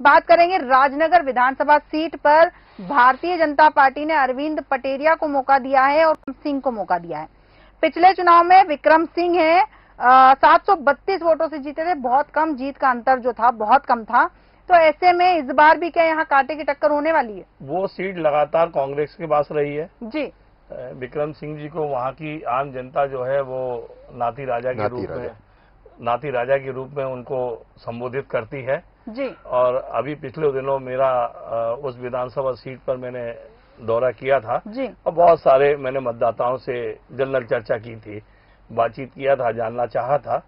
बात करेंगे राजनगर विधानसभा सीट पर भारतीय जनता पार्टी ने अरविंद पटेरिया को मौका दिया है और सिंह को मौका दिया है। पिछले चुनाव में विक्रम सिंह है 732 वोटों से जीते थे, बहुत कम जीत का अंतर जो था बहुत कम था। तो ऐसे में इस बार भी क्या यहाँ कांटे की टक्कर होने वाली है? वो सीट लगातार कांग्रेस के पास रही है जी। विक्रम सिंह जी को वहाँ की आम जनता जो है वो नाती राजा के रूप में उनको संबोधित करती है जी। और अभी पिछले दिनों मेरा उस विधानसभा सीट पर मैंने दौरा किया था जी। और बहुत सारे मैंने मतदाताओं से जनरल चर्चा की थी, बातचीत किया था, जानना चाहा था,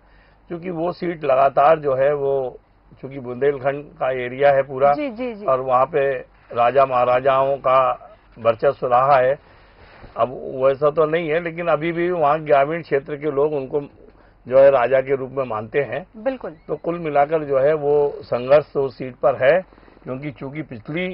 क्योंकि वो सीट लगातार जो है वो चूंकि बुंदेलखंड का एरिया है पूरा। जी, जी, जी। और वहाँ पे राजा महाराजाओं का वर्चस्व रहा है। अब वैसा तो नहीं है, लेकिन अभी भी वहाँ ग्रामीण क्षेत्र के लोग उनको जो है राजा के रूप में मानते हैं। बिल्कुल। तो कुल मिलाकर जो है वो संघर्ष तो उस सीट पर है, क्योंकि चूंकि पिछली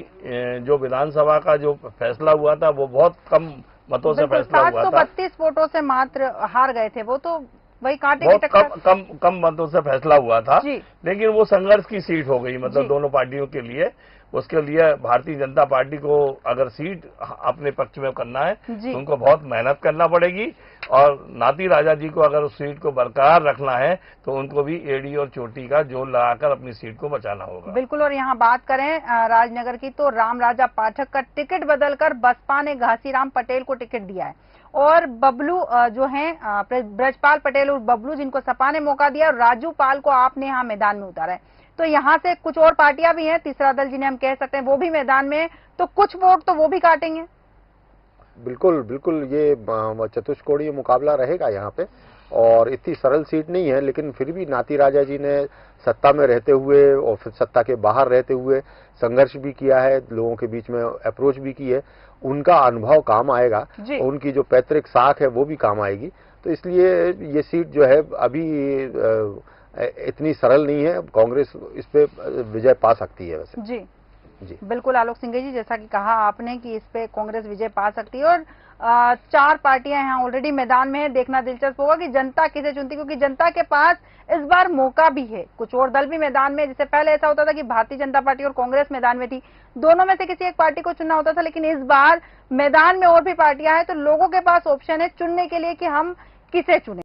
जो विधानसभा का जो फैसला हुआ था वो बहुत कम मतों से फैसला हुआ था। 732 वोटों से मात्र हार गए थे, वो तो वही कांटे की टक्कर कम मतों से फैसला हुआ था। लेकिन वो संघर्ष की सीट हो गई, मतलब दोनों पार्टियों के लिए। उसके लिए भारतीय जनता पार्टी को अगर सीट अपने पक्ष में करना है तो उनको बहुत मेहनत करना पड़ेगी, और नाती राजा जी को अगर उस सीट को बरकरार रखना है तो उनको भी एड़ी और चोटी का जोर लगाकर अपनी सीट को बचाना होगा। बिल्कुल। और यहाँ बात करें राजनगर की, तो राम राजा पाठक का टिकट बदलकर बसपा ने घासीराम पटेल को टिकट दिया है, और बबलू जो हैं ब्रजपाल पटेल और बबलू जिनको सपा ने मौका दिया, और राजू पाल को आपने यहाँ मैदान में उतारा है। तो यहाँ से कुछ और पार्टियां भी हैं, तीसरा दल जिन्हें हम कह सकते हैं, वो भी मैदान में, तो कुछ वोट तो वो भी काटेंगे। बिल्कुल बिल्कुल, ये चतुष्कोणीय मुकाबला रहेगा यहाँ पे, और इतनी सरल सीट नहीं है, लेकिन फिर भी नाती राजा जी ने सत्ता में रहते हुए और फिर सत्ता के बाहर रहते हुए संघर्ष भी किया है, लोगों के बीच में अप्रोच भी की है, उनका अनुभव काम आएगा, उनकी जो पैतृक साख है वो भी काम आएगी। तो इसलिए ये सीट जो है अभी इतनी सरल नहीं है, कांग्रेस इस पे विजय पा सकती है वैसे। जी जी बिल्कुल। आलोक सिंह जी, जैसा कि कहा आपने कि इस पे कांग्रेस विजय पा सकती है, और 4 पार्टियां यहाँ ऑलरेडी मैदान में है। देखना दिलचस्प होगा कि जनता किसे चुनती, क्योंकि जनता के पास इस बार मौका भी है, कुछ और दल भी मैदान में। जैसे पहले ऐसा होता था कि भारतीय जनता पार्टी और कांग्रेस मैदान में थी, दोनों में से किसी एक पार्टी को चुनना होता था, लेकिन इस बार मैदान में और भी पार्टियां हैं, तो लोगों के पास ऑप्शन है चुनने के लिए कि हम किसे चुने।